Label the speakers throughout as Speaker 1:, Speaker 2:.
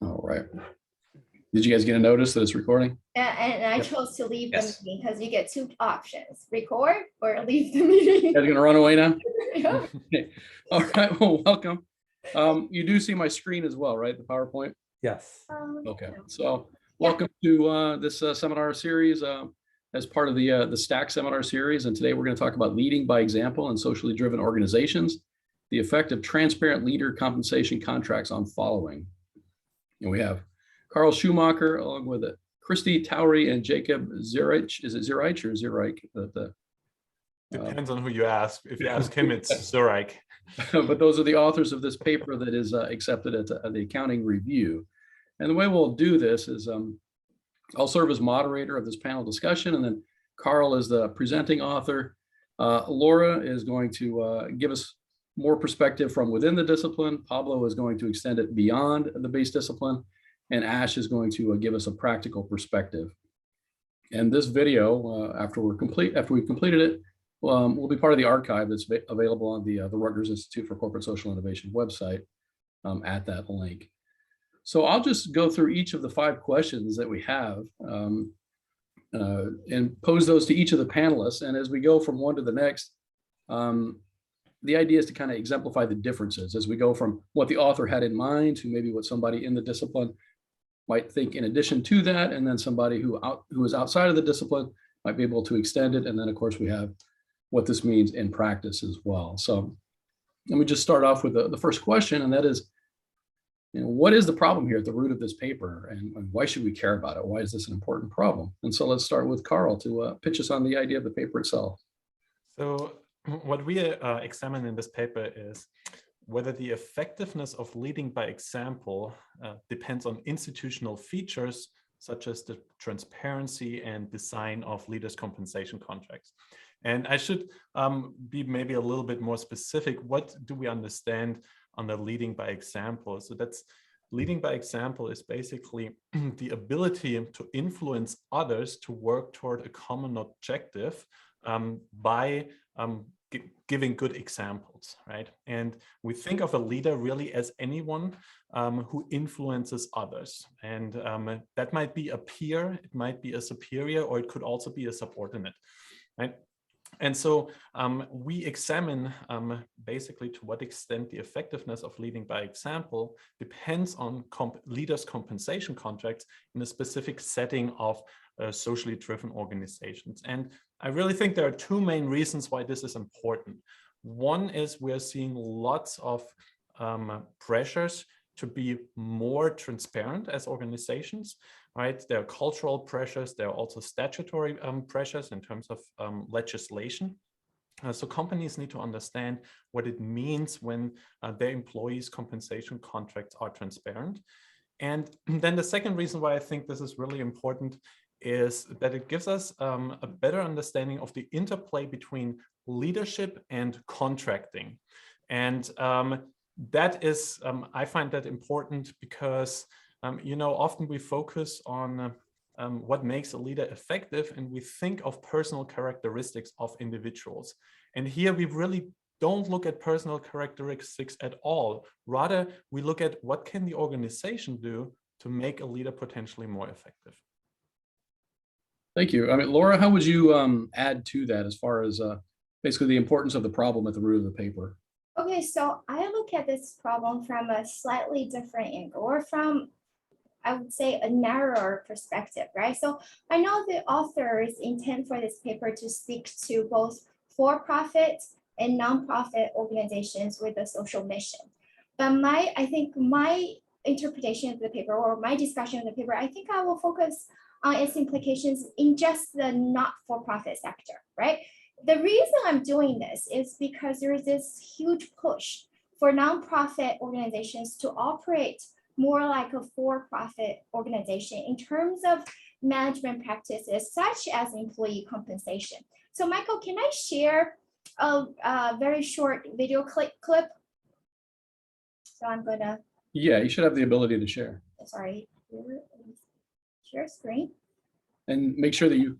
Speaker 1: All right. Did you guys get a notice that it's recording?
Speaker 2: And I
Speaker 3: Yep.
Speaker 2: chose to leave the
Speaker 3: Yes.
Speaker 2: meeting because you get two options: record or leave the meeting.
Speaker 1: You guys gonna run away now?
Speaker 2: Yeah.
Speaker 1: Okay. All right, well, welcome. You do see my screen as well, right? The PowerPoint?
Speaker 3: Yes.
Speaker 1: Okay, so welcome to this seminar series as part of the STACK seminar series. And today we're going to talk about leading by example in socially driven organizations, the effect of transparent leader compensation contracts on following. And we have Karl Schuhmacher along with Kristy, Towry, and Jacob Zureich. Is it Zureich or Zureich?
Speaker 4: Depends on who you ask. If you ask him, it's Zureich.
Speaker 1: But those are the authors of this paper that is accepted at the accounting review. And the way we'll do this is I'll serve as moderator of this panel discussion, and then Karl is the presenting author. Laura is going to give us more perspective from within the discipline. Pablo is going to extend it beyond the base discipline, and Ash is going to give us a practical perspective. And this video, after we've completed it, will be part of the archive that's available on the Rutgers Institute for Corporate Social Innovation website at that link. So I'll just go through each of the 5 questions that we have and pose those to each of the panelists. And as we go from one to the next, the idea is to kind of exemplify the differences as we go from what the author had in mind to maybe what somebody in the discipline might think in addition to that, and then somebody who is outside of the discipline might be able to extend it. And then of course we have what this means in practice as well. So let me just start off with the first question, and that is, what is the problem here at the root of this paper, and why should we care about it? Why is this an important problem? And so let's start with Karl to pitch us on the idea of the paper itself.
Speaker 4: So what we examine in this paper is whether the effectiveness of leading by example depends on institutional features such as the transparency and design of leaders' compensation contracts. And I should be maybe a little bit more specific. What do we understand under leading by example? So that's leading by example is basically the ability to influence others to work toward a common objective by giving good examples, right? And we think of a leader really as anyone who influences others. And that might be a peer, it might be a superior, or it could also be a subordinate, right? And so we examine basically to what extent the effectiveness of leading by example depends on leaders' compensation contracts in a specific setting of socially driven organizations. And I really think there are 2 main reasons why this is important. One is we're seeing lots of pressures to be more transparent as organizations, right? There are cultural pressures. There are also statutory pressures in terms of legislation. So companies need to understand what it means when their employees' compensation contracts are transparent. And then the second reason why I think this is really important is that it gives us a better understanding of the interplay between leadership and contracting. And that is, I find that important because, often we focus on what makes a leader effective, and we think of personal characteristics of individuals. And here we really don't look at personal characteristics at all. Rather, we look at what can the organization do to make a leader potentially more effective.
Speaker 1: Thank you. I mean, Laura, how would you add to that as far as basically the importance of the problem at the root of the paper?
Speaker 2: Okay, so I look at this problem from a slightly different angle, or from, I would say, a narrower perspective, right? So I know the author's intent for this paper to speak to both for-profit and nonprofit organizations with a social mission. But I think my interpretation of the paper, or my discussion of the paper, I think I will focus on its implications in just the not-for-profit sector, right? The reason I'm doing this is because there is this huge push for nonprofit organizations to operate more like a for-profit organization in terms of management practices such as employee compensation. So Michael, can I share a very short video clip? So I'm gonna.
Speaker 1: Yeah, you should have the ability to share.
Speaker 2: Sorry, share screen.
Speaker 1: And make sure that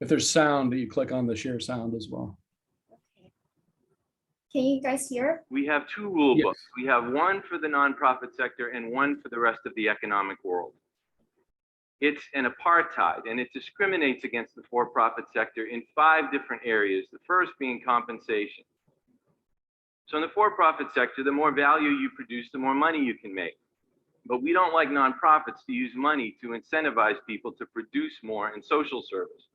Speaker 1: if there's sound, that you click on the share sound as well.
Speaker 2: Okay. Can you guys hear?
Speaker 3: We have two rule
Speaker 1: Yes.
Speaker 3: books. We have one for the nonprofit sector and one for the rest of the economic world. It's an apartheid, and it discriminates against the for-profit sector in 5 different areas, the first being compensation. So in the for-profit sector, the more value you produce, the more money you can make. But we don't like nonprofits to use money to incentivize people to produce more in social service.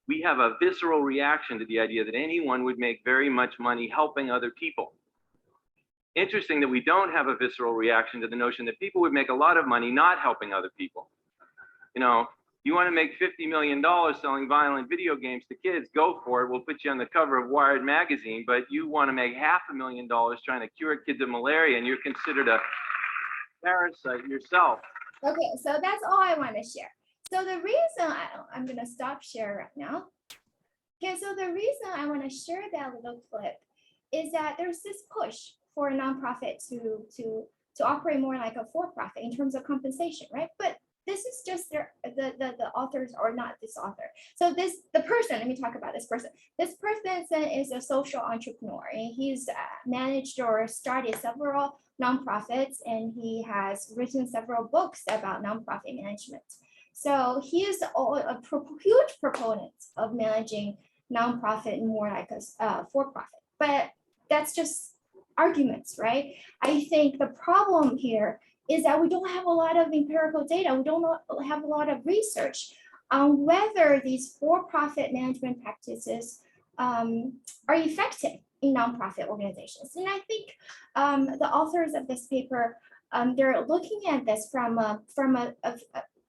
Speaker 3: We have a visceral reaction to the idea that anyone would make very much money helping other people. Interesting that we don't have a visceral reaction to the notion that people would make a lot of money not helping other people. You know, you want to make $50 million selling violent video games to kids, go for it. We'll put you on the cover of Wired magazine, but you want to make $500,000 trying to cure kids of malaria, and you're considered a parasite yourself.
Speaker 2: Okay, so that's all I want to share. So the reason I'm going to stop share right now. Okay, so the reason I want to share that little clip is that there's this push for a nonprofit to operate more like a for-profit in terms of compensation, right? But this is just the authors, or not this author. So the person, let me talk about this person. This person is a social entrepreneur, and he's managed or started several nonprofits, and he has written several books about nonprofit management. So he is a huge proponent of managing nonprofit more like a for-profit. But that's just arguments, right? I think the problem here is that we don't have a lot of empirical data. We don't have a lot of research on whether these for-profit management practices are effective in nonprofit organizations. And I think the authors of this paper, they're looking at this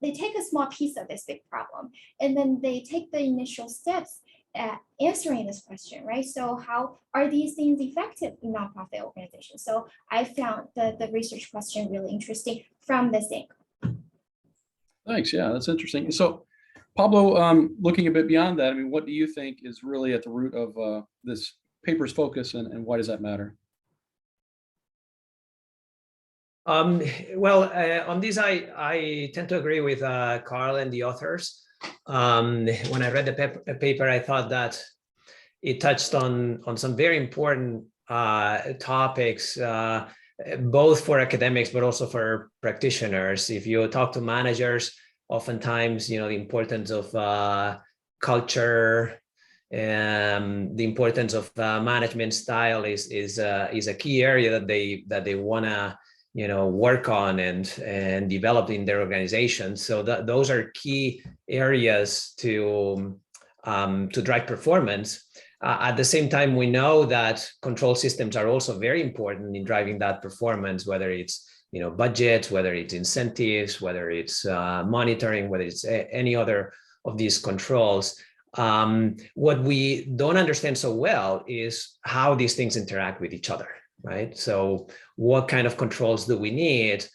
Speaker 2: they take a small piece of this big problem, and then they take the initial steps at answering this question, right? So how are these things effective in nonprofit organizations? So I found the research question really interesting from this angle.
Speaker 1: Thanks. Yeah, that's interesting. So Pablo, looking a bit beyond that, I mean, what do you think is really at the root of this paper's focus, and why does that matter?
Speaker 5: Well, on this, I tend to agree with Karl and the authors. When I read the paper, I thought that it touched on some very important topics, both for academics, but also for practitioners. If you talk to managers, oftentimes, the importance of culture, the importance of management style is a key area that they want to work on and develop in their organization. So those are key areas to drive performance. At the same time, we know that control systems are also very important in driving that performance, whether it's budgets, whether it's incentives, whether it's monitoring, whether it's any other of these controls. What we don't understand so well is how these things interact with each other. Right. So what kind of controls do we need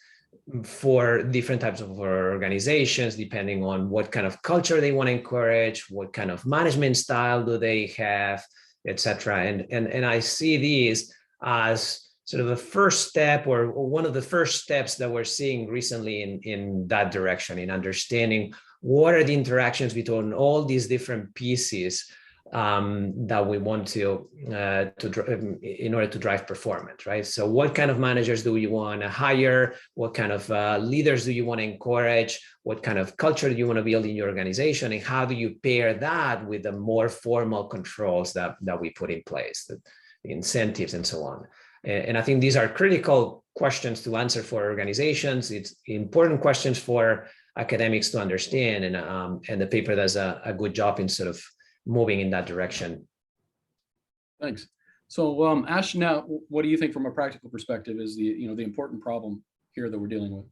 Speaker 5: for different types of organizations, depending on what kind of culture they want to encourage, what kind of management style do they have, etc. And I see these as sort of the first step, or one of the first steps that we're seeing recently in that direction, in understanding what are the interactions between all these different pieces that we want to in order to drive performance, right? So what kind of managers do you want to hire? What kind of leaders do you want to encourage? What kind of culture do you want to build in your organization? And how do you pair that with the more formal controls that we put in place, the incentives and so on? And I think these are critical questions to answer for organizations. It's important questions for academics to understand, and the paper does a good job in sort of moving in that direction.
Speaker 1: Thanks. So Ash, now, what do you think from a practical perspective is the important problem here that we're dealing with?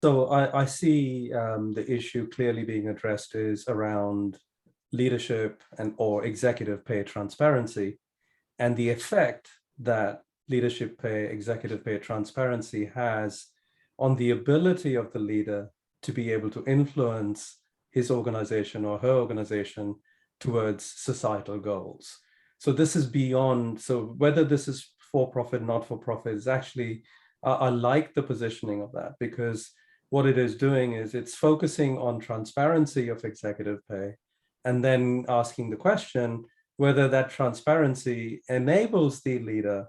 Speaker 6: So I see the issue clearly being addressed is around leadership or executive pay transparency, and the effect that leadership pay, executive pay transparency has on the ability of the leader to be able to influence his organization or her organization towards societal goals. So this is beyond, so whether this is for-profit, not-for-profit, is actually, I like the positioning of that, because what it is doing is it's focusing on transparency of executive pay, and then asking the question, whether that transparency enables the leader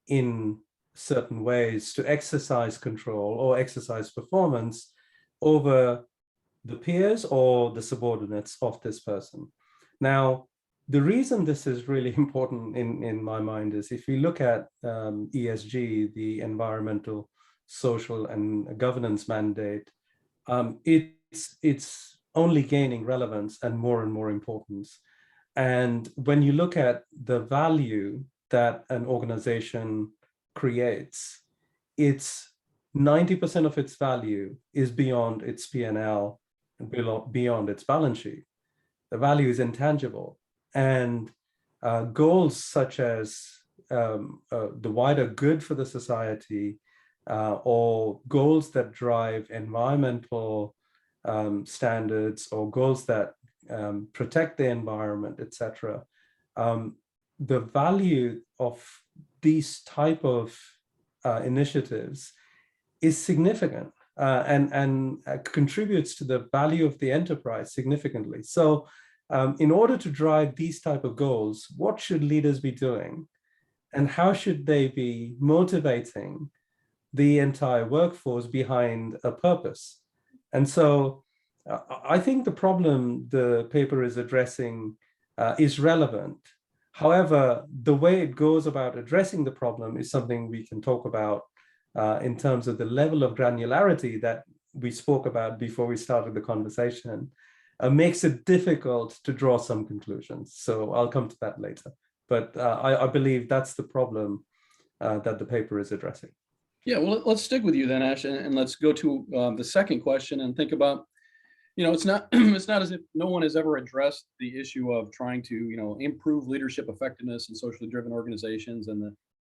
Speaker 6: in certain ways to exercise control or exercise performance over the peers or the subordinates of this person. Now, the reason this is really important in my mind is if you look at ESG, the environmental, social, and governance mandate, it's only gaining relevance and more importance. And when you look at the value that an organization creates, it's 90% of its value is beyond its P&L and beyond its balance sheet. The value is intangible. And goals such as the wider good for the society, or goals that drive environmental standards, or goals that protect the environment, etc. The value of these type of initiatives is significant and contributes to the value of the enterprise significantly. So in order to drive these type of goals, what should leaders be doing? And how should they be motivating the entire workforce behind a purpose? And so I think the problem the paper is addressing is relevant. However, the way it goes about addressing the problem is something we can talk about in terms of the level of granularity that we spoke about before we started the conversation, makes it difficult to draw some conclusions. So I'll come to that later. But I believe that's the problem that the paper is addressing.
Speaker 1: Yeah, well, let's stick with you then, Ash, and let's go to the second question and think about, it's not it's not as if no one has ever addressed the issue of trying to, improve leadership effectiveness in socially driven organizations and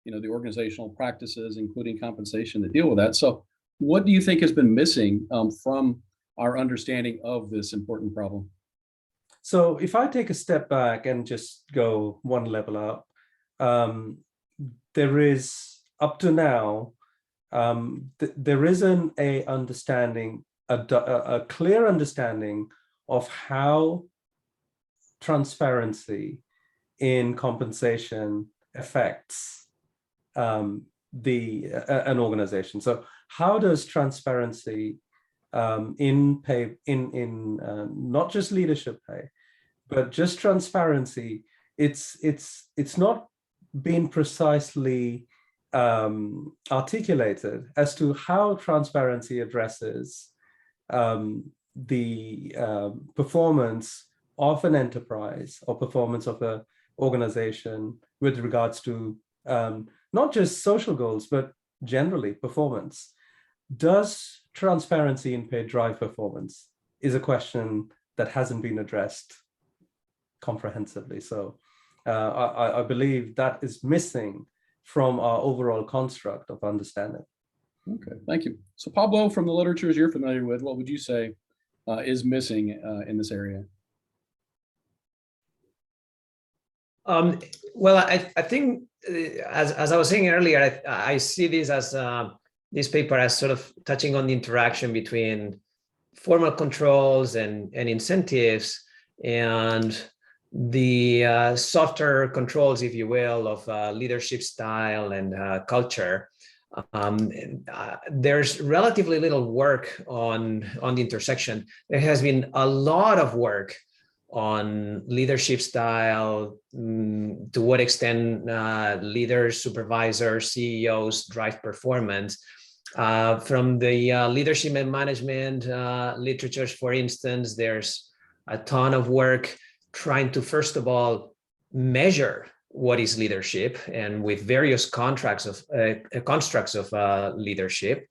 Speaker 1: the organizational practices, including compensation, that deal with that. So what do you think has been missing from our understanding of this important problem?
Speaker 6: So if I take a step back and just go one level up, there is, up to now, there isn't a understanding, a clear understanding of how transparency in compensation affects an organization. So how does transparency in pay, in not just leadership pay, but just transparency, it's not been precisely articulated as to how transparency addresses the performance of an enterprise or performance of an organization with regards to not just social goals, but generally performance. Does transparency in pay drive performance is a question that hasn't been addressed comprehensively. So I believe that is missing from our overall construct of understanding.
Speaker 1: Okay, thank you. So Pablo, from the literatures you're familiar with, what would you say is missing in this area?
Speaker 5: Well, I think, as I was saying earlier, I see this as this paper as sort of touching on the interaction between formal controls and incentives and the softer controls, if you will, of leadership style and culture. There's relatively little work on the intersection. There has been a lot of work on leadership style, to what extent leaders, supervisors, CEOs drive performance. From the leadership and management literatures, for instance, there's a ton of work trying to, first of all, measure what is leadership, and with various constructs of leadership,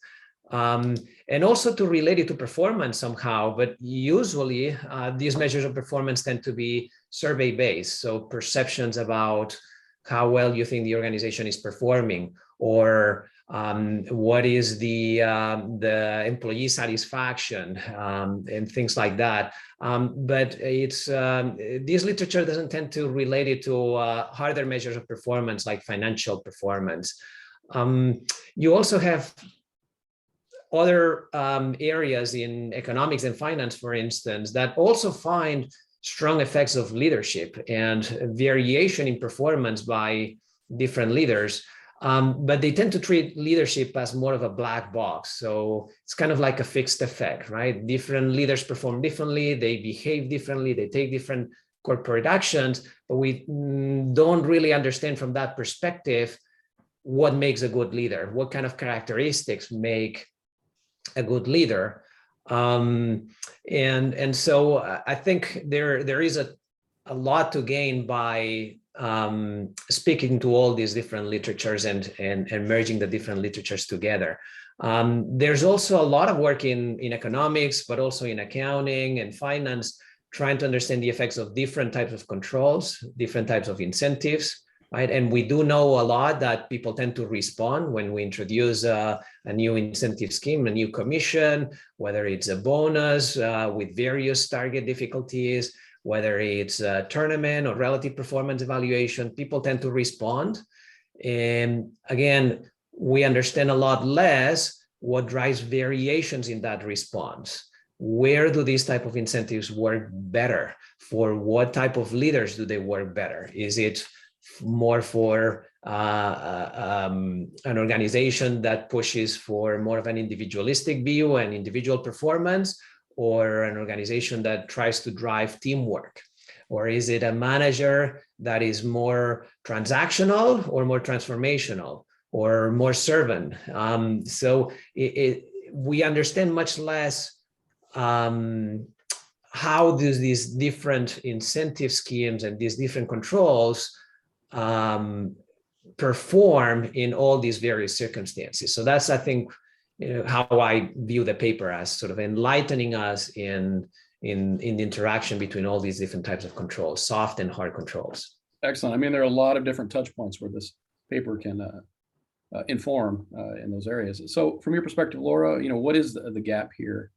Speaker 5: and also to relate it to performance somehow. But usually these measures of performance tend to be survey-based, so perceptions about how well you think the organization is performing, or what is the employee satisfaction, and things like that. But it's this literature doesn't tend to relate it to harder measures of performance like financial performance. You also have other areas in economics and finance, for instance, that also find strong effects of leadership and variation in performance by different leaders. But they tend to treat leadership as more of a black box. So it's kind of like a fixed effect, right? Different leaders perform differently, they behave differently, they take different corporate actions, but we don't really understand from that perspective what makes a good leader, what kind of characteristics make a good leader. And so I think there is a lot to gain by speaking to all these different literatures and merging the different literatures together. There's also a lot of work in economics, but also in accounting and finance, trying to understand the effects of different types of controls, different types of incentives, right? And we do know a lot that people tend to respond when we introduce a new incentive scheme, a new commission, whether it's a bonus with various target difficulties, whether it's a tournament or relative performance evaluation, people tend to respond. And again, we understand a lot less what drives variations in that response. Where do these type of incentives work better? For what type of leaders do they work better? Is it more for an organization that pushes for more of an individualistic view and individual performance, or an organization that tries to drive teamwork? Or is it a manager that is more transactional or more transformational or more servant? So we understand much less how these different incentive schemes and these different controls perform in all these various circumstances. So that's, I think, how I view the paper, as sort of enlightening us in the interaction between all these different types of controls, soft and hard controls.
Speaker 1: Excellent. I mean, there are a lot of different touch points where this paper can inform in those areas. So from your perspective, Laura, what is the gap here?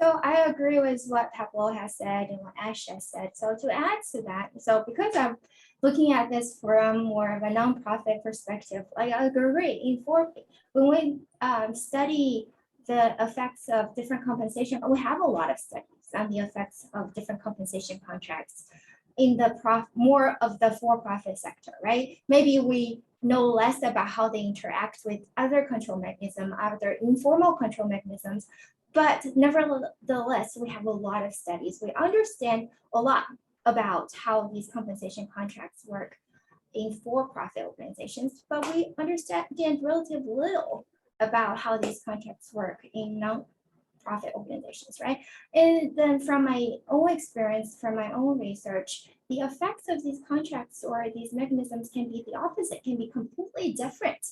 Speaker 2: So I agree with what Pablo has said and what Ash has said. So to add to that, so because I'm looking at this from more of a nonprofit perspective, I agree. When we study the effects of different compensation, we have a lot of studies on the effects of different compensation contracts in the more of the for-profit sector, right? Maybe we know less about how they interact with other control mechanisms, other informal control mechanisms, but nevertheless, we have a lot of studies. We understand a lot about how these compensation contracts work in for-profit organizations, but we understand relatively little about how these contracts work in non-profit organizations, right? And then from my own experience, from my own research, the effects of these contracts or these mechanisms can be the opposite, can be completely different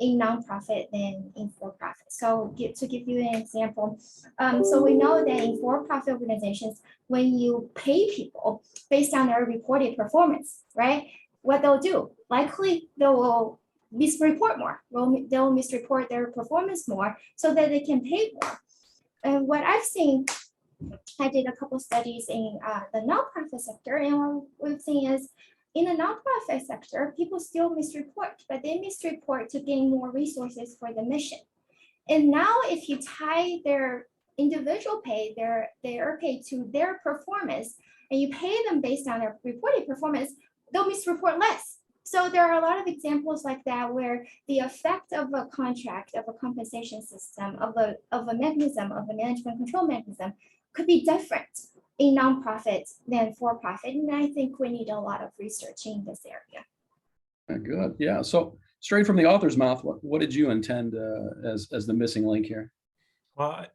Speaker 2: in nonprofit than in for-profit. So to give you an example, so we know that in for-profit organizations, when you pay people based on their reported performance, right? What they'll do, likely they will misreport more. They'll misreport their performance more so that they can pay more. And what I've seen, I did a couple studies in the nonprofit sector, and what we've seen is in the nonprofit sector, people still misreport, but they misreport to gain more resources for the mission. And now if you tie their individual pay, their pay to their performance, and you pay them based on their reported performance, they'll misreport less. So there are a lot of examples like that where the effect of a contract, of a compensation system, of a mechanism, of a management control mechanism could be different in nonprofit than for-profit. And I think we need a lot of research in this area.
Speaker 1: Good. Yeah. So straight from the author's mouth, what did you intend as the missing link here?
Speaker 4: Well,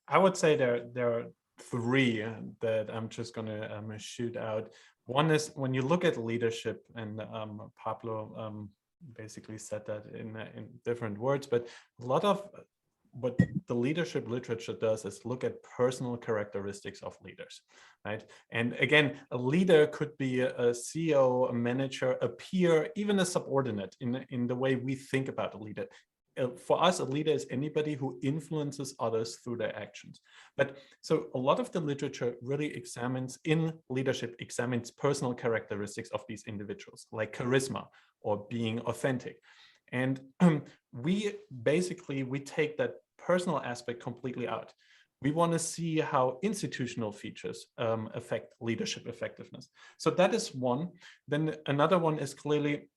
Speaker 4: I would say there are three that I'm just going to shoot out. One is when you look at leadership, and Pablo basically said that in different words, but a lot of what the leadership literature does is look at personal characteristics of leaders, right? And again, a leader could be a CEO, a manager, a peer, even a subordinate in the way we think about a leader. For us, a leader is anybody who influences others through their actions. But so a lot of the literature really examines personal characteristics of these individuals, like charisma or being authentic. And we take that personal aspect completely out. we want to see how institutional features affect leadership effectiveness. So that is one. Then another one is clearly,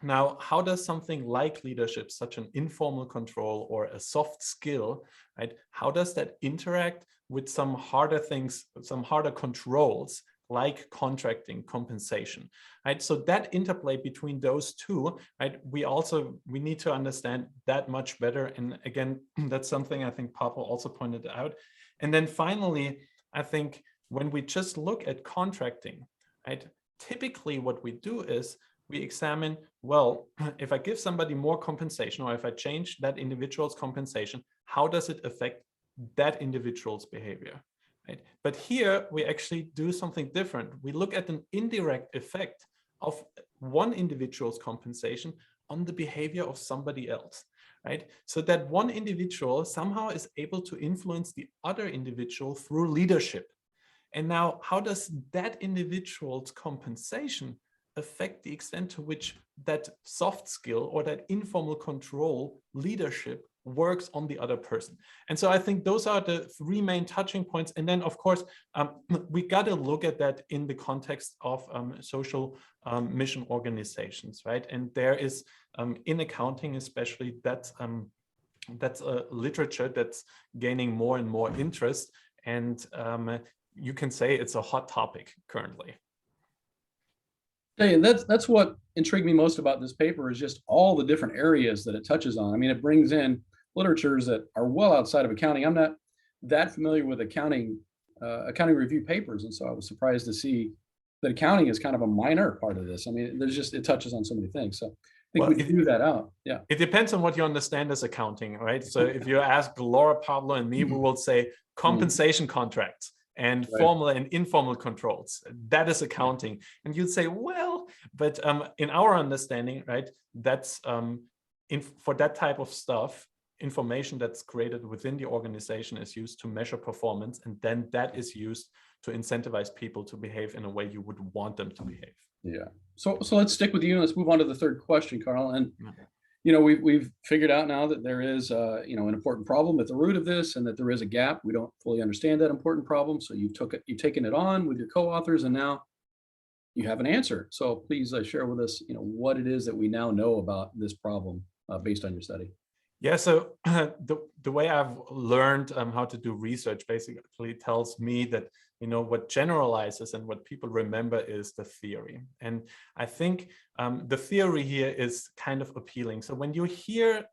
Speaker 4: now, how does something like leadership, such an informal control or a soft skill, right? How does that interact with some harder things, some harder controls like contracting, compensation, right? So that interplay between those two, right? We need to understand that much better. And again, that's something I think Papa also pointed out. And then finally, I think when we just look at contracting, right? Typically what we do is we examine, well, if I give somebody more compensation or if I change that individual's compensation, how does it affect that individual's behavior? Right? But here we actually do something different. We look at an indirect effect of one individual's compensation on the behavior of somebody else, right? So that one individual somehow is able to influence the other individual through leadership. And now, how does that individual's compensation affect the extent to which that soft skill or that informal control leadership works on the other person? And so I think those are the three main touching points. And then, of course, we got to look at that in the context of social mission organizations, right? And there is, in accounting especially, that's a literature that's gaining more and more interest. And you can say it's a hot topic currently.
Speaker 1: Hey, and that's what intrigued me most about this paper is just all the different areas that it touches on. I mean, it brings in literatures that are well outside of accounting. I'm not that familiar with accounting review papers, and so I was surprised to see that accounting is kind of a minor part of this. I mean, it touches on so many things. So I think we figure that out. Yeah.
Speaker 4: It depends on what you understand as accounting, right? So if you ask Laura, Pablo, and me, we will say compensation contracts and formal and informal controls. That is accounting. And you'd say, well, but in our understanding, right, that's for that type of stuff, information that's created within the organization is used to measure performance, and then that is used to incentivize people to behave in a way you would want them to behave.
Speaker 1: Yeah. So let's stick with you and let's move on to the third question, Karl. And you know, we've figured out now that there is you know, an important problem at the root of this, and that there is a gap. We don't fully understand that important problem. So you've taken it on with your co-authors, and now you have an answer. So please share with us, you know, what it is that we now know about this problem based on your study.
Speaker 4: Yeah, so the way I've learned how to do research basically tells me that, you know, what generalizes and what people remember is the theory. And I think the theory here is kind of appealing. So when you hear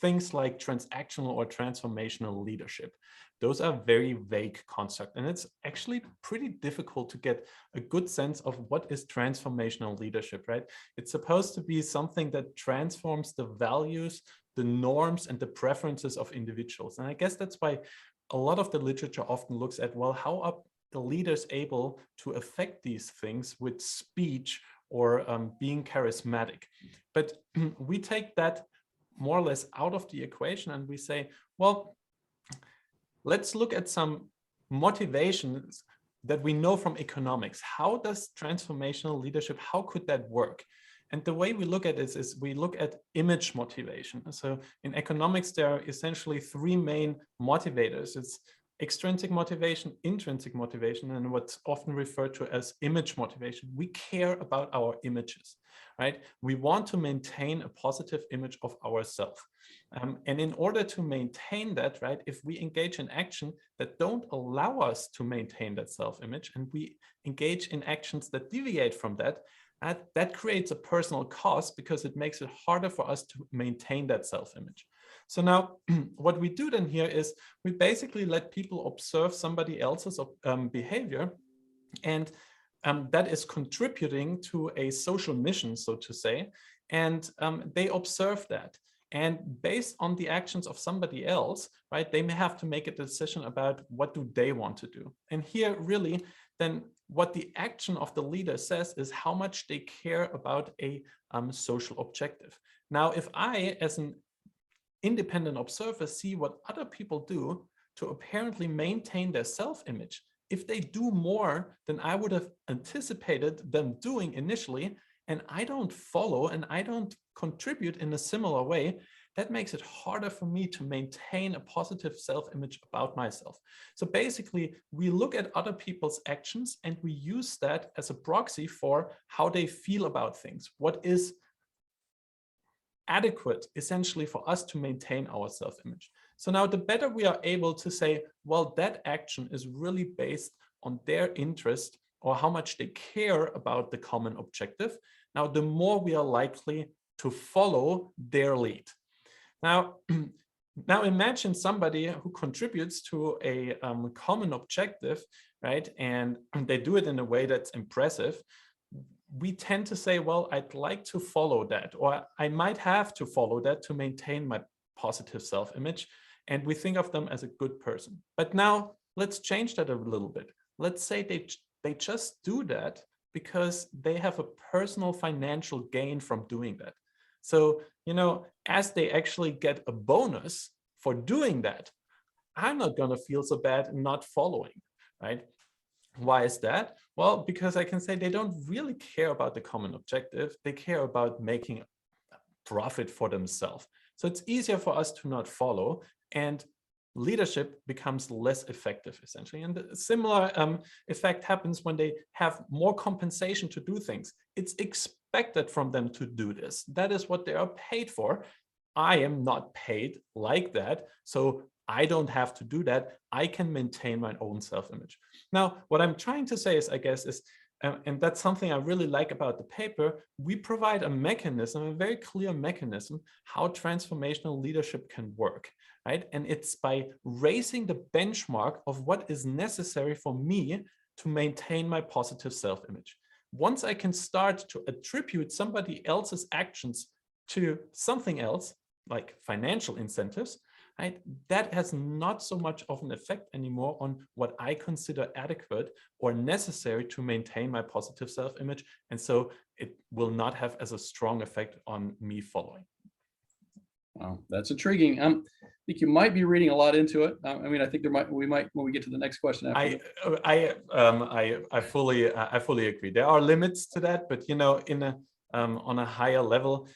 Speaker 4: things like transactional or transformational leadership, those are very vague concepts. And it's actually pretty difficult to get a good sense of what is transformational leadership, right? It's supposed to be something that transforms the values, the norms, and the preferences of individuals. And I guess that's why a lot of the literature often looks at, well, how are the leaders able to affect these things with speech or being charismatic? But we take that more or less out of the equation and we say, well, let's look at some motivations that we know from economics. How does transformational leadership, how could that work? And the way we look at this is we look at image motivation. So in economics, there are essentially three main motivators. It's extrinsic motivation, intrinsic motivation, and what's often referred to as image motivation. We care about our images, right? We want to maintain a positive image of ourselves. And in order to maintain that, right, if we engage in action that don't allow us to maintain that self-image, and we engage in actions that deviate from that, that creates a personal cost because it makes it harder for us to maintain that self-image. So now what we do then here is we basically let people observe somebody else's behavior, and that is contributing to a social mission, so to say, and they observe that. And based on the actions of somebody else, right, they may have to make a decision about what do they want to do. And here really then what the action of the leader says is how much they care about a social objective. Now, if I, as an independent observer, see what other people do to apparently maintain their self-image, if they do more than I would have anticipated them doing initially, and I don't follow and I don't contribute in a similar way, that makes it harder for me to maintain a positive self-image about myself. So basically, we look at other people's actions and we use that as a proxy for how they feel about things. What is adequate, essentially, for us to maintain our self-image. So now the better we are able to say, well, that action is really based on their interest or how much they care about the common objective, now the more we are likely to follow their lead. Now, now imagine somebody who contributes to a common objective, right? And they do it in a way that's impressive. We tend to say, well, I'd like to follow that, or I might have to follow that to maintain my positive self-image. And we think of them as a good person. But now let's change that a little bit. Let's say they just do that because they have a personal financial gain from doing that. So, you know, as they actually get a bonus for doing that, I'm not going to feel so bad not following, right? Why is that? Well, because I can say they don't really care about the common objective. They care about making profit for themselves. So it's easier for us to not follow, and leadership becomes less effective, essentially. And a similar effect happens when they have more compensation to do things. It's expected from them to do this. That is what they are paid for. I am not paid like that, so I don't have to do that. I can maintain my own self-image. Now, what I'm trying to say is, I guess, is, and that's something I really like about the paper, we provide a mechanism, a very clear mechanism, how transformational leadership can work, right? And it's by raising the benchmark of what is necessary for me to maintain my positive self-image. Once I can start to attribute somebody else's actions to something else, like financial incentives, right, that has not so much of an effect anymore on what I consider adequate or necessary to maintain my positive self-image. And so it will not have as a strong effect on me following.
Speaker 1: Wow, that's intriguing. I think you might be reading a lot into it. I mean, I think we might when we get to the next question. After
Speaker 4: I fully agree. There are limits to that, but you know, on a higher level,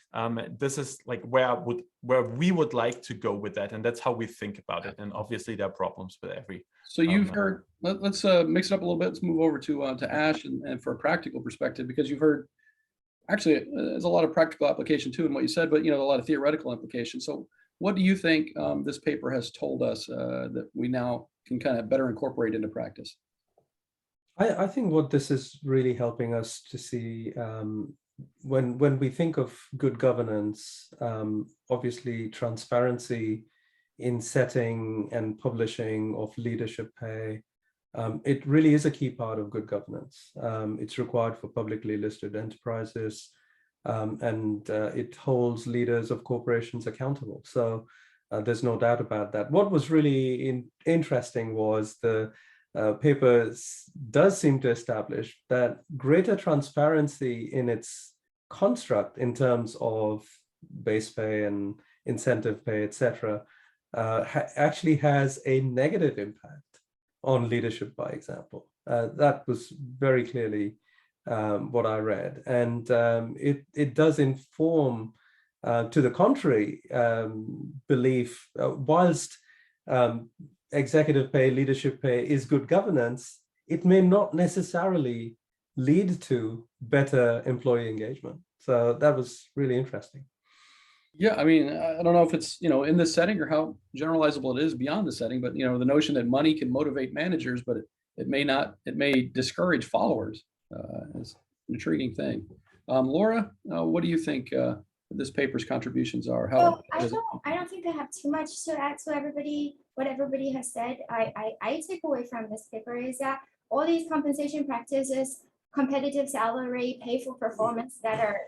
Speaker 4: this is like where we would like to go with that, and that's how we think about it. And obviously, there are problems with every.
Speaker 1: So you've heard. Let's mix it up a little bit. Let's move over to Ash and for a practical perspective, because you've heard. Actually, there's a lot of practical application too in what you said, but you know, a lot of theoretical implications. So what do you think this paper has told us that we now can kind of better incorporate into practice?
Speaker 6: I think what this is really helping us to see, when we think of good governance, obviously transparency in setting and publishing of leadership pay, it really is a key part of good governance. It's required for publicly listed enterprises, and it holds leaders of corporations accountable. So there's no doubt about that. What was really interesting was the paper does seem to establish that greater transparency in its construct in terms of base pay and incentive pay, etc., actually has a negative impact on leadership, by example. That was very clearly what I read. And it does inform, to the contrary, belief, whilst executive pay, leadership pay is good governance, it may not necessarily lead to better employee engagement. So that was really interesting.
Speaker 1: Yeah, I mean, I don't know if it's, you know, in this setting or how generalizable it is beyond the setting, but, you know, the notion that money can motivate managers, but it may not, it may discourage followers is an intriguing thing. Laura, what do you think this paper's contributions are? How
Speaker 2: I don't think I have too much to add to what everybody has said. I take away from this paper is that all these compensation practices, competitive salary, pay for performance that are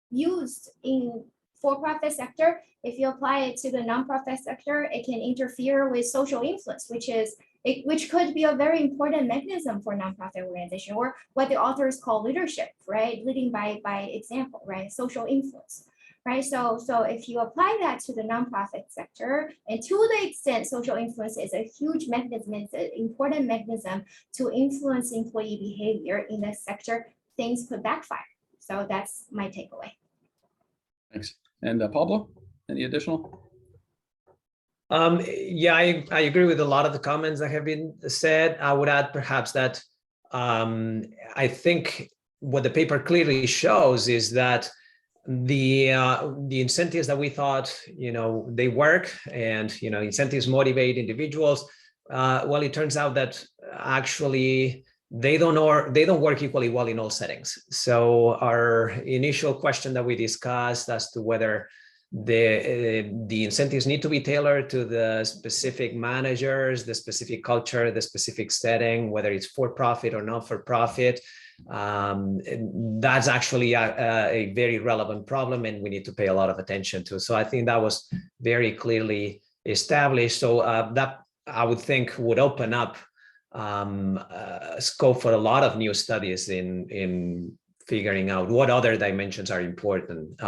Speaker 2: used in for-profit sector, if you apply it to the nonprofit sector, it can interfere with social influence, which could be a very important mechanism for nonprofit organization, or what the authors call leadership, right? Leading by example, right? Social influence, right? So if you apply that to the nonprofit sector, and to the extent social influence is a huge mechanism, it's an important mechanism to influence employee behavior in this sector, things could backfire. So that's my takeaway.
Speaker 1: Thanks. And Pablo, Any additional?
Speaker 5: Yeah, I agree with a lot of the comments that have been said. I would add perhaps that I think what the paper clearly shows is that the incentives that we thought, they work, and incentives motivate individuals. Well, it turns out that actually they don't work equally well in all settings. So our initial question that we discussed as to whether the incentives need to be tailored to the specific managers, the specific culture, the specific setting, whether it's for-profit or not-for-profit. That's actually a very relevant problem, and we need to pay a lot of attention to. So I think that was very clearly established. So that I would think would open up scope for a lot of new studies in figuring out what other dimensions are important.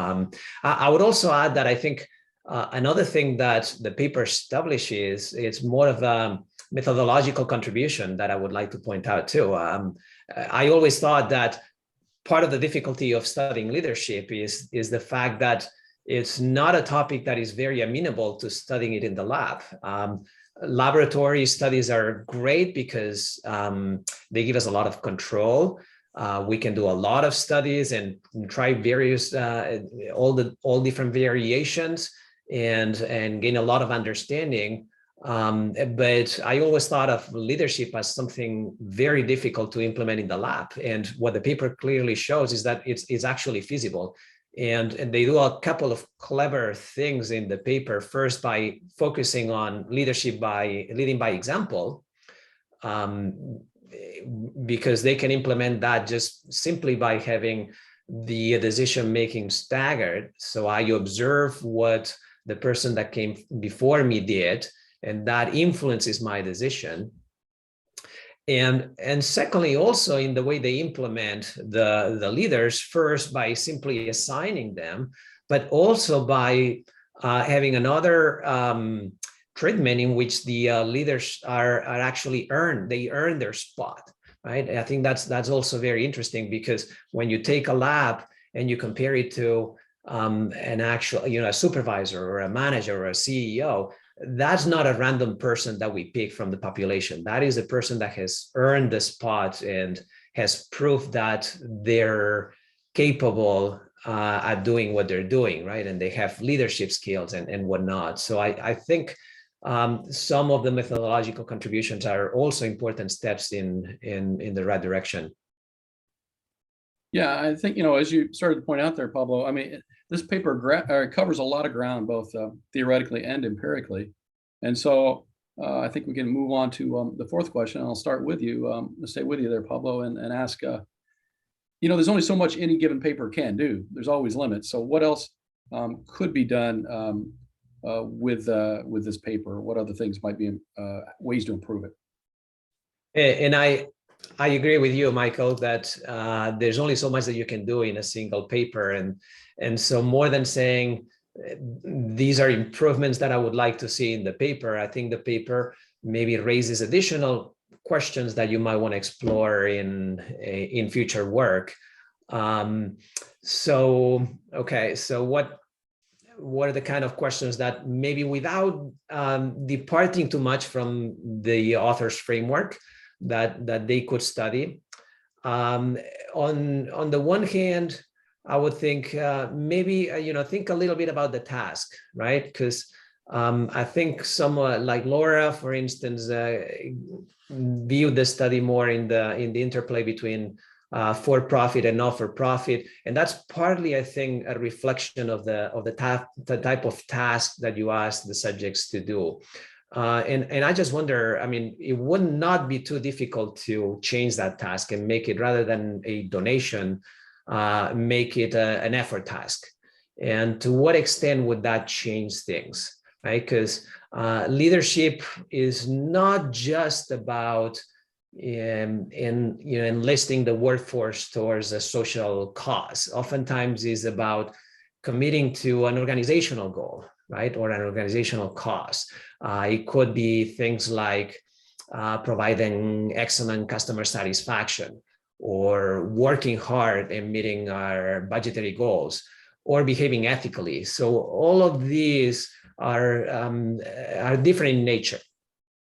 Speaker 5: I would also add that I think another thing that the paper establishes, it's more of a methodological contribution that I would like to point out too. I always thought that part of the difficulty of studying leadership is the fact that it's not a topic that is very amenable to studying it in the lab. Laboratory studies are great because they give us a lot of control. We can do a lot of studies and try various, all different variations and gain a lot of understanding. But I always thought of leadership as something very difficult to implement in the lab. And what the paper clearly shows is that it's actually feasible. And they do a couple of clever things in the paper. First, by focusing on leadership by leading by example, because they can implement that just simply by having the decision-making staggered. So I observe what the person that came before me did, and that influences my decision. And secondly, also in the way they implement the leaders, first by simply assigning them, but also by having another treatment in which the leaders are actually earn their spot, right? I think that's also very interesting, because when you take a lab and you compare it to an actual, a supervisor or a manager or a CEO, that's not a random person that we pick from the population. That is a person that has earned the spot and has proved that they're capable at doing what they're doing, right? And they have leadership skills and whatnot. So I think some of the methodological contributions are also important steps in the right direction.
Speaker 1: Yeah, I think, as you started to point out there, Pablo, I mean, this paper covers a lot of ground, both theoretically and empirically. And so I think we can move on to the fourth question. I'll start with you, stay with you there, Pablo, and ask, there's only so much any given paper can do. There's always limits. So what else could be done with this paper? What other things might be ways to improve it?
Speaker 5: And I agree with you, Michael, that there's only so much that you can do in a single paper. And so more than saying these are improvements that I would like to see in the paper, I think the paper maybe raises additional questions that you might want to explore in future work. So what are the kind of questions that maybe without departing too much from the author's framework that they could study? On the one hand, I would think maybe think a little bit about the task, right? Because I think someone like Laura, for instance, viewed the study more in the interplay between for-profit and not-for-profit, and that's partly, I think, a reflection of the type of task that you ask the subjects to do. And I just wonder, I mean, it would not be too difficult to change that task and make it, rather than a donation, make it an effort task. And to what extent would that change things, right? Because leadership is not just about enlisting the workforce towards a social cause. Oftentimes is about committing to an organizational goal, right? Or an organizational cause. It could be things like providing excellent customer satisfaction, or working hard and meeting our budgetary goals, or behaving ethically. So all of these are different in nature.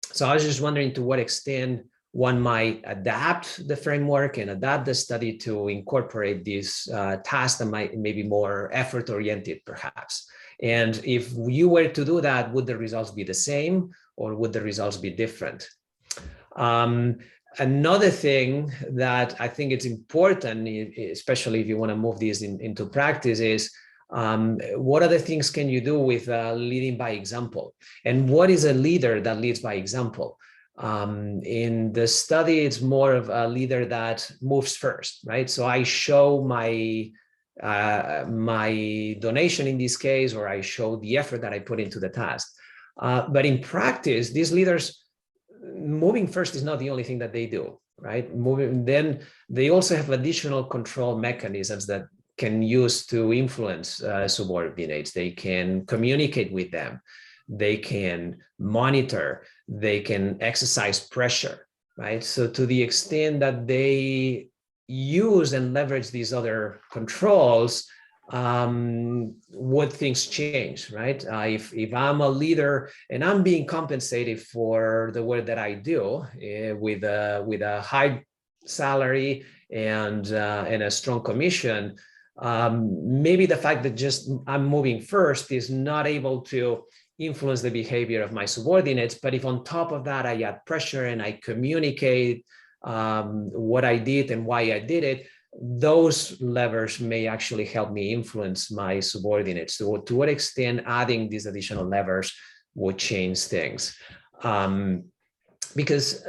Speaker 5: So I was just wondering to what extent one might adapt the framework and adapt the study to incorporate these tasks that might maybe more effort oriented perhaps. And if you were to do that, would the results be the same or would the results be different? Another thing that I think it's important, especially if you want to move these into practice, is what other things can you do with leading by example? And what is a leader that leads by example? In the study, it's more of a leader that moves first, right? So I show my donation in this case, or I show the effort that I put into the task. But in practice, these leaders, moving first is not the only thing that they do, right? Then they also have additional control mechanisms that can use to influence subordinates. They can communicate with them. They can monitor. They can exercise pressure, right? So to the extent that they use and leverage these other controls, would things change, right? If I'm a leader and I'm being compensated for the work that I do with a high salary and a strong commission, maybe the fact that just I'm moving first is not able to influence the behavior of my subordinates. But if on top of that I add pressure and I communicate what I did and why I did it, those levers may actually help me influence my subordinates. So to what extent adding these additional levers would change things? Because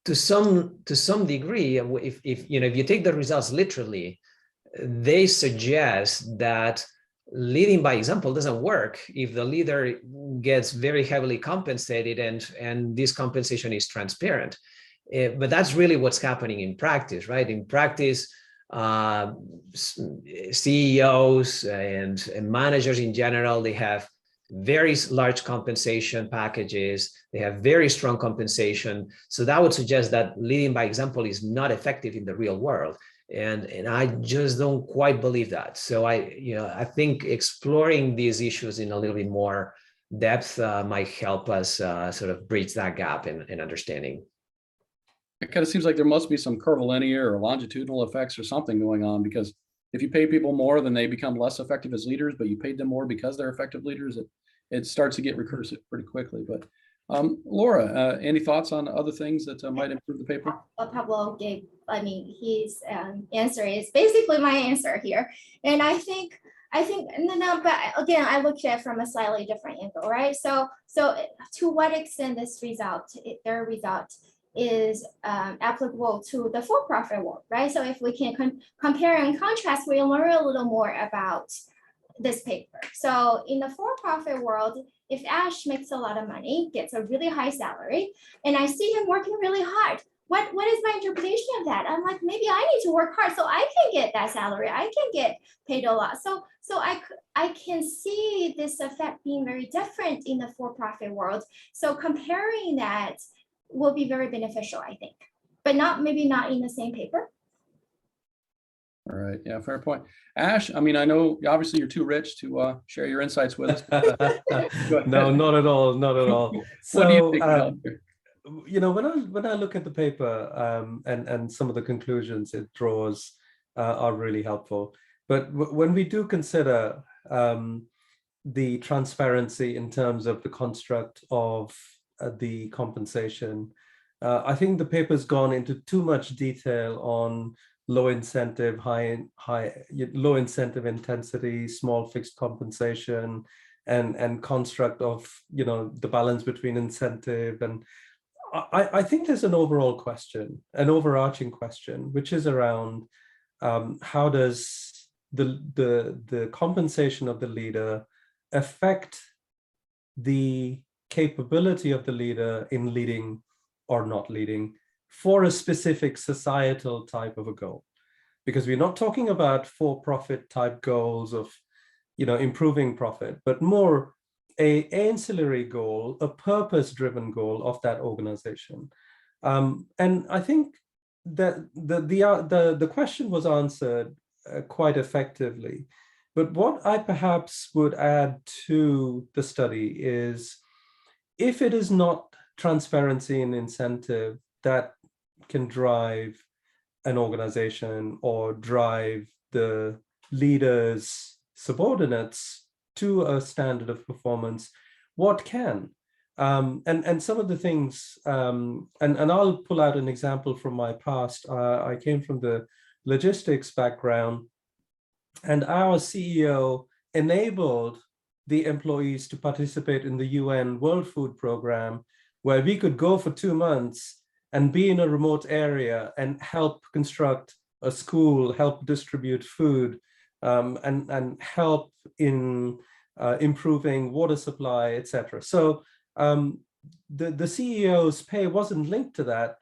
Speaker 5: to some degree, if you take the results literally, they suggest that leading by example doesn't work if the leader gets very heavily compensated and this compensation is transparent. But that's really what's happening in practice, right? In practice, CEOs and managers in general, they have very large compensation packages. They have very strong compensation. So that would suggest that leading by example is not effective in the real world. And I just don't quite believe that. So I think exploring these issues in a little bit more depth might help us sort of bridge that gap in understanding.
Speaker 1: It kind of seems like there must be some curvilinear or longitudinal effects or something going on, because if you pay people more, then they become less effective as leaders, but you paid them more because they're effective leaders, it starts to get recursive pretty quickly. But Laura, any thoughts on other things that might improve the paper?
Speaker 2: Pablo gave, his answer is basically my answer here. And I think, no, but again, I look at it from a slightly different angle, right? So to what extent their result is applicable to the for-profit world, right? So if we can compare and contrast, we learn a little more about this paper. So in the for-profit world, if Ash makes a lot of money, gets a really high salary, and I see him working really hard, what is my interpretation of that? I'm like, maybe I need to work hard so I can get that salary. I can get paid a lot. So I can see this effect being very different in the for-profit world. So comparing that will be very beneficial, I think, but maybe not in the same paper.
Speaker 1: All right. Yeah, fair point. Ash, I know obviously you're too rich to share your insights with us.
Speaker 6: No, not at all. Not at all.
Speaker 1: What do you
Speaker 6: So,
Speaker 1: think?
Speaker 6: when I look at the paper and some of the conclusions it draws are really helpful. But when we do consider the transparency in terms of the construct of the compensation, I think the paper's gone into too much detail on low incentive, low incentive intensity, small fixed compensation, and construct of the balance between incentive. And I think there's an overall question, an overarching question, which is around how does the compensation of the leader affect the capability of the leader in leading or not leading for a specific societal type of a goal? Because we're not talking about for-profit type goals of improving profit, but more a ancillary goal, a purpose-driven goal of that organization. And I think that the question was answered quite effectively But what I perhaps would add to the study is, if it is not transparency and incentive that can drive an organization or drive the leaders' subordinates to a standard of performance, what can? And some of the things, and I'll pull out an example from my past. I came from the logistics background, and our CEO enabled the employees to participate in the UN World Food Program, where we could go for 2 months and be in a remote area and help construct a school, help distribute food, and help in improving water supply, etc. So the CEO's pay wasn't linked to that,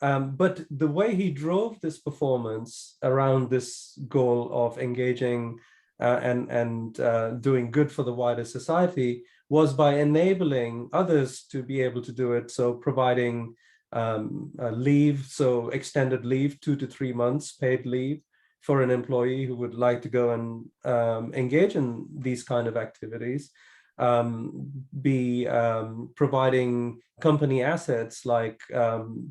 Speaker 6: but the way he drove this performance around this goal of engaging and doing good for the wider society was by enabling others to be able to do it. So providing leave, so extended leave, 2 to 3 months paid leave for an employee who would like to go and engage in these kind of activities. Providing company assets like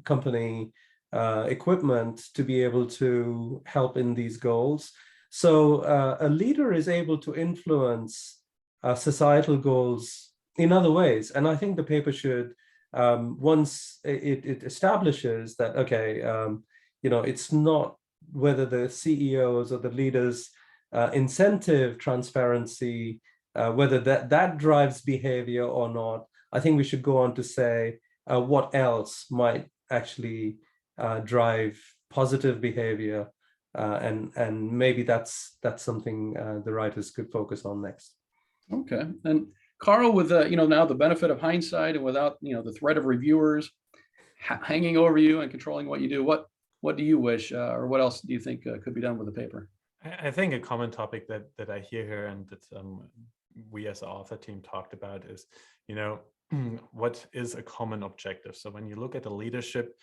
Speaker 6: company equipment to be able to help in these goals. So a leader is able to influence societal goals in other ways. And I think the paper should, once it establishes that, okay, it's not whether the CEOs or the leaders incentive transparency, whether that drives behavior or not. I think we should go on to say what else might actually drive positive behavior, and maybe that's something the writers could focus on next.
Speaker 1: Okay, and Karl, with now the benefit of hindsight and without the threat of reviewers hanging over you and controlling what you do, what do you wish, or what else do you think could be done with the paper?
Speaker 4: I think a common topic that I hear here and that we as an author team talked about is, what is a common objective? So when you look at the leadership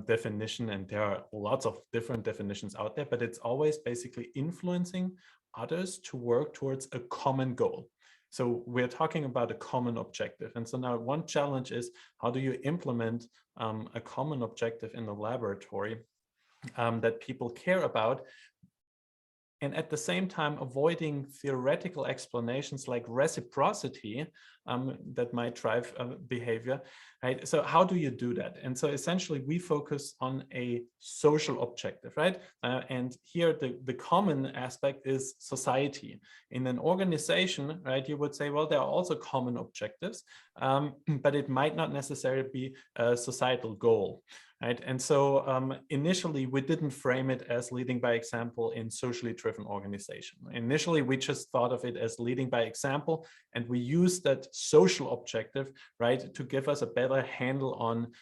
Speaker 4: definition, and there are lots of different definitions out there, but it's always basically influencing others to work towards a common goal. So we're talking about a common objective. And so now one challenge is, how do you implement a common objective in the laboratory that people care about, and at the same time avoiding theoretical explanations like reciprocity that might drive behavior, right? So how do you do that? And so essentially we focus on a social objective, right? And here the common aspect is society. In an organization, right, you would say, well, there are also common objectives, but it might not necessarily be a societal goal. Right. And so initially, we didn't frame it as leading by example in socially driven organization. Initially, we just thought of it as leading by example, and we used that social objective, right, to give us a better handle on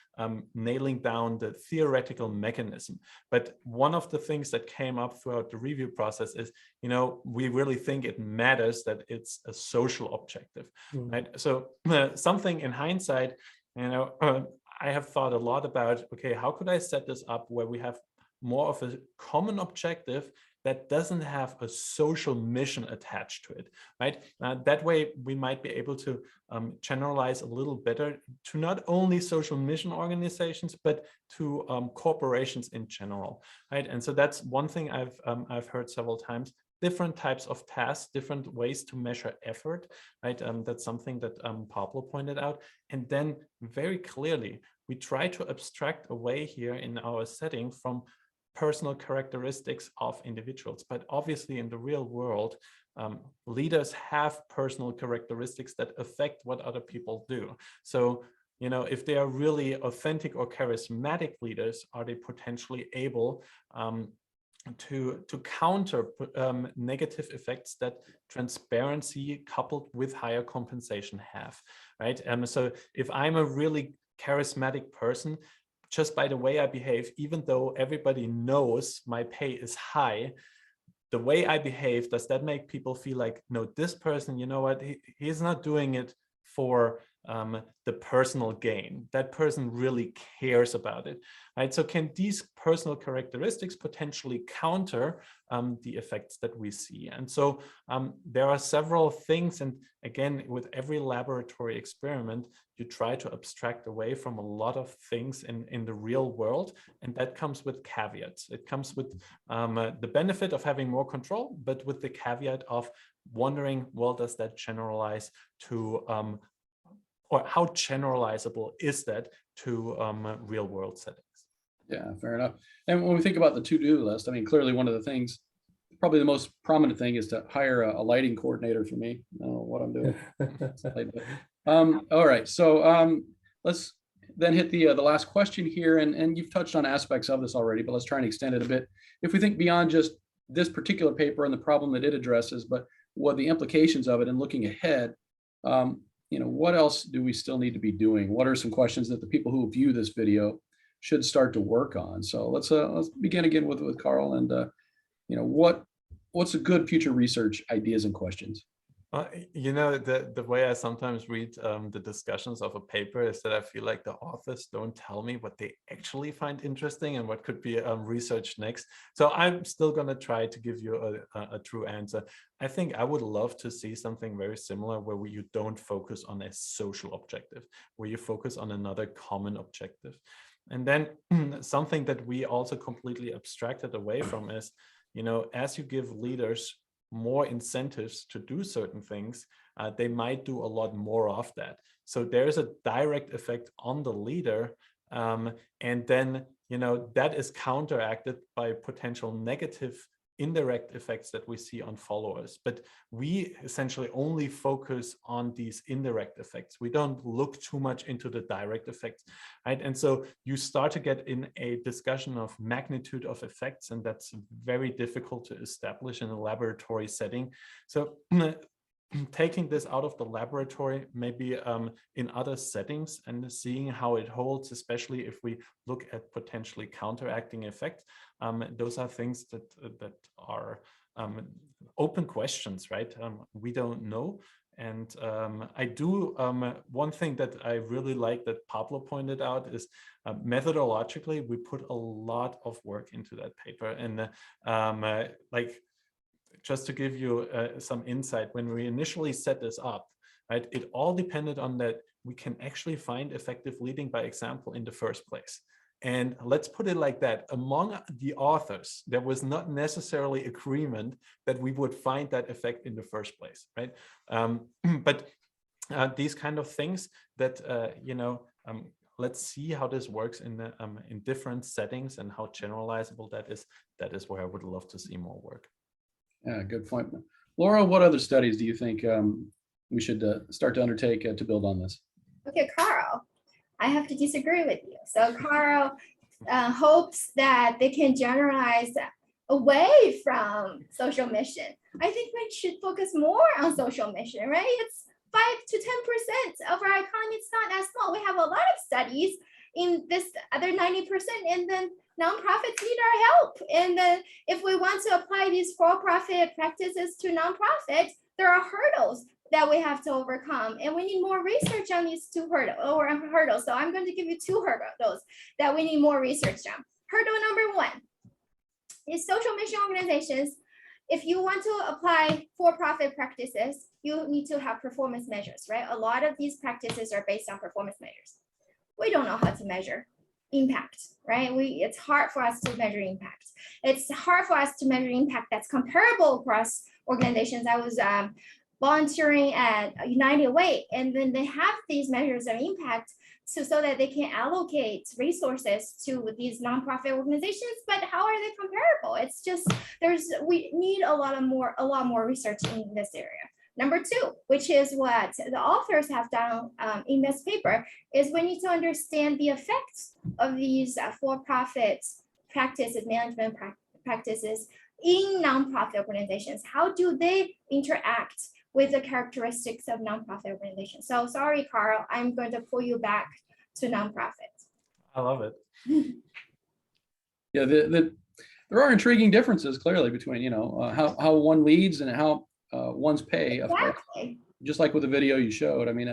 Speaker 4: nailing down the theoretical mechanism. But one of the things that came up throughout the review process is, we really think it matters that it's a social objective, right? So something in hindsight, I have thought a lot about, okay, how could I set this up where we have more of a common objective that doesn't have a social mission attached to it, right? That way we might be able to generalize a little better to not only social mission organizations, but to corporations in general, right? And so that's one thing I've heard several times. Different types of tasks, different ways to measure effort, right? That's something that Pablo pointed out. And then very clearly, we try to abstract away here in our setting from personal characteristics of individuals. But obviously in the real world, leaders have personal characteristics that affect what other people do. So, if they are really authentic or charismatic leaders, are they potentially able to counter negative effects that transparency coupled with higher compensation have, right? So if I'm a really charismatic person, just by the way I behave, even though everybody knows my pay is high, the way I behave, does that make people feel like, no, this person, you know what, he's not doing it for the personal gain. That person really cares about it, right? So can these personal characteristics potentially counter the effects that we see? And so there are several things, and again, with every laboratory experiment, you try to abstract away from a lot of things in the real world, and that comes with caveats. It comes with the benefit of having more control, but with the caveat of wondering, well, does that generalize to or how generalizable is that to real world settings?
Speaker 1: Yeah, fair enough. And when we think about the to-do list, I mean, clearly one of the things, probably the most prominent thing, is to hire a lighting coordinator for me. I don't know what I'm doing. All right, so let's then hit the last question here, and you've touched on aspects of this already, but let's try and extend it a bit. If we think beyond just this particular paper and the problem that it addresses, but what the implications of it, and looking ahead, what else do we still need to be doing? What are some questions that the people who view this video should start to work on? So let's begin again with Karl, and what's a good future research ideas and questions?
Speaker 4: The way I sometimes read the discussions of a paper is that I feel like the authors don't tell me what they actually find interesting and what could be researched next. So I'm still going to try to give you a true answer. I think I would love to see something very similar where you don't focus on a social objective, where you focus on another common objective. And then something that we also completely abstracted away from is, as you give leaders more incentives to do certain things, they might do a lot more of that. So there's a direct effect on the leader, and then that is counteracted by potential negative indirect effects that we see on followers. But we essentially only focus on these indirect effects. We don't look too much into the direct effects, right? And so you start to get in a discussion of magnitude of effects, and that's very difficult to establish in a laboratory setting. So taking this out of the laboratory, maybe in other settings, and seeing how it holds, especially if we look at potentially counteracting effects. Those are things that are open questions, right? We don't know. And I do, one thing that I really like that Pablo pointed out is methodologically, we put a lot of work into that paper. And just to give you some insight, when we initially set this up, right, it all depended on that we can actually find effective leading by example in the first place. And let's put it like that, among the authors, there was not necessarily agreement that we would find that effect in the first place, right? But these kind of things that, let's see how this works in different settings and how generalizable that is where I would love to see more work.
Speaker 1: Yeah, good point. Laura, what other studies do you think we should start to undertake to build on this?
Speaker 2: Okay, Karl, I have to disagree with you. So Karl hopes that they can generalize away from social mission. I think we should focus more on social mission, right? It's 5 to 10% of our economy. It's not that small. We have a lot of studies in this other 90%, and then nonprofits need our help. And then if we want to apply these for-profit practices to nonprofits, there are hurdles that we have to overcome, and we need more research on these hurdles. So I'm going to give you 2 hurdles that we need more research on. Hurdle number 1 is social mission organizations. If you want to apply for-profit practices, you need to have performance measures, right? A lot of these practices are based on performance measures. We don't know how to measure impact, right? It's hard for us to measure impact. It's hard for us to measure impact that's comparable across organizations. I was volunteering at United Way, and then they have these measures of impact so that they can allocate resources to these nonprofit organizations. But how are they comparable? It's just we need a lot more research in this area. Number 2, which is what the authors have done in this paper, is we need to understand the effects of these for-profit practices, management practices in nonprofit organizations. How do they interact with the characteristics of nonprofit organizations? So sorry, Karl, I'm going to pull you back to nonprofits.
Speaker 4: I love it.
Speaker 1: Yeah, there are intriguing differences clearly between how one leads and how one's pay affects.
Speaker 2: Exactly.
Speaker 1: Just like with the video you showed. I mean,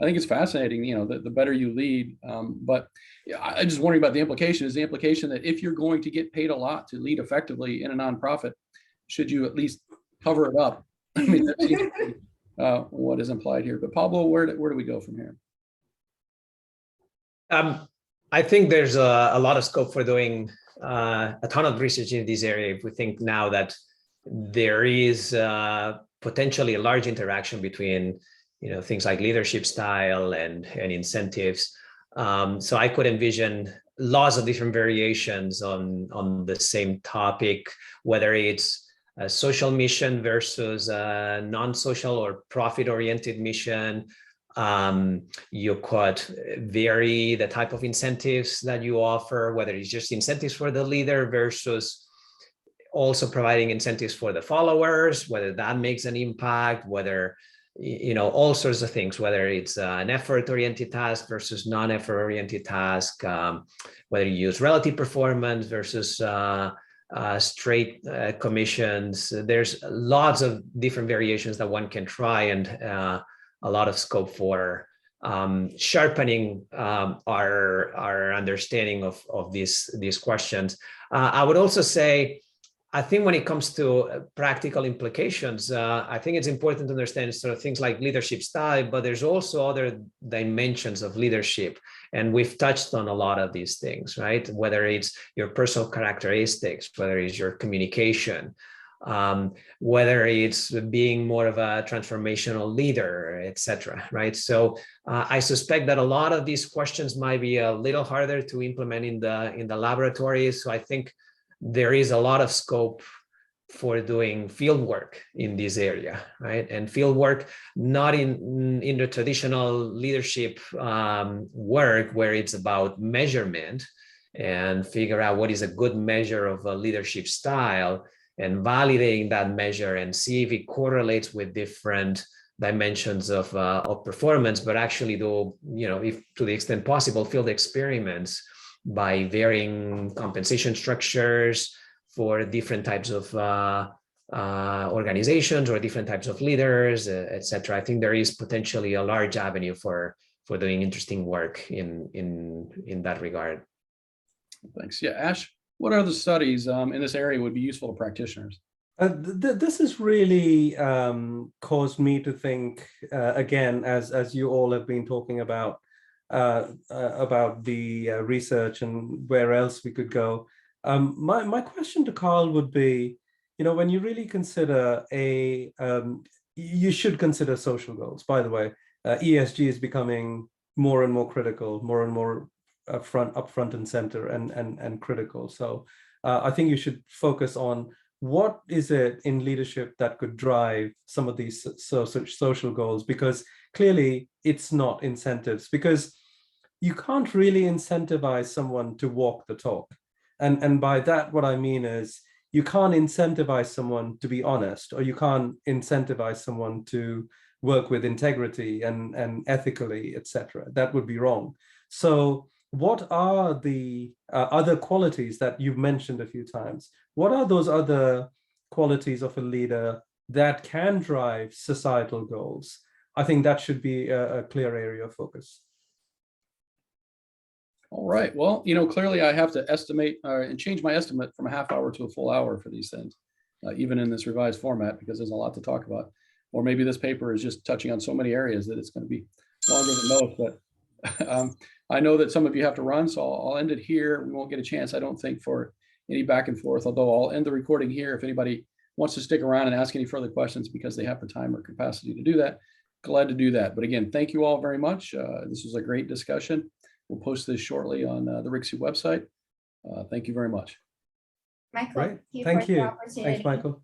Speaker 1: I think it's fascinating, the better you lead. But yeah, I'm just wondering about the implication. Is the implication that if you're going to get paid a lot to lead effectively in a nonprofit, should you at least cover it up? I mean, that seems to be what is implied here. But Pablo, where do we go from here?
Speaker 5: I think there's a lot of scope for doing a ton of research in this area. If we think now that there is potentially a large interaction between, things like leadership style and incentives. So I could envision lots of different variations on the same topic, whether it's a social mission versus a non-social or profit-oriented mission. You could vary the type of incentives that you offer, whether it's just incentives for the leader versus also providing incentives for the followers, whether that makes an impact, whether, all sorts of things, whether it's an effort-oriented task versus non-effort-oriented task, whether you use relative performance versus straight commissions. There's lots of different variations that one can try, and a lot of scope for sharpening our understanding of these questions. I would also say, I think when it comes to practical implications, I think it's important to understand sort of things like leadership style, but there's also other dimensions of leadership. And we've touched on a lot of these things, right? Whether it's your personal characteristics, whether it's your communication, whether it's being more of a transformational leader, etc. Right? So I suspect that a lot of these questions might be a little harder to implement in the laboratory. So I think there is a lot of scope for doing field work in this area, right? And field work not in the traditional leadership work where it's about measurement and figure out what is a good measure of a leadership style, and validating that measure and see if it correlates with different dimensions of performance, but actually do, if to the extent possible, field experiments by varying compensation structures for different types of organizations or different types of leaders, etc. I think there is potentially a large avenue for doing interesting work in that regard.
Speaker 1: Thanks. Yeah, Ash, what other studies in this area would be useful to practitioners?
Speaker 6: This has really caused me to think again, as you all have been talking about the research and where else we could go. My question to Karl would be, when you really consider you should consider social goals. By the way, ESG is becoming more and more critical, more and more up front and center and critical. So I think you should focus on what is it in leadership that could drive some of these social goals, because clearly it's not incentives, because you can't really incentivize someone to walk the talk. And by that, what I mean is you can't incentivize someone to be honest, or you can't incentivize someone to work with integrity and ethically, etc. That would be wrong. So what are the other qualities that you've mentioned a few times? What are those other qualities of a leader that can drive societal goals? I think that should be a clear area of focus.
Speaker 1: All right. Well, clearly I have to estimate and change my estimate from a half hour to a full hour for these things, even in this revised format, because there's a lot to talk about. Or maybe this paper is just touching on so many areas that it's going to be longer than most. But I know that some of you have to run, so I'll end it here. We won't get a chance, I don't think, for any back and forth, although I'll end the recording here. If anybody wants to stick around and ask any further questions because they have the time or capacity to do that, glad to do that. But again, thank you all very much. This was a great discussion. We'll post this shortly on the RICSU website. Thank you very much.
Speaker 2: Michael,
Speaker 6: Right. Thank you. Thanks, Michael.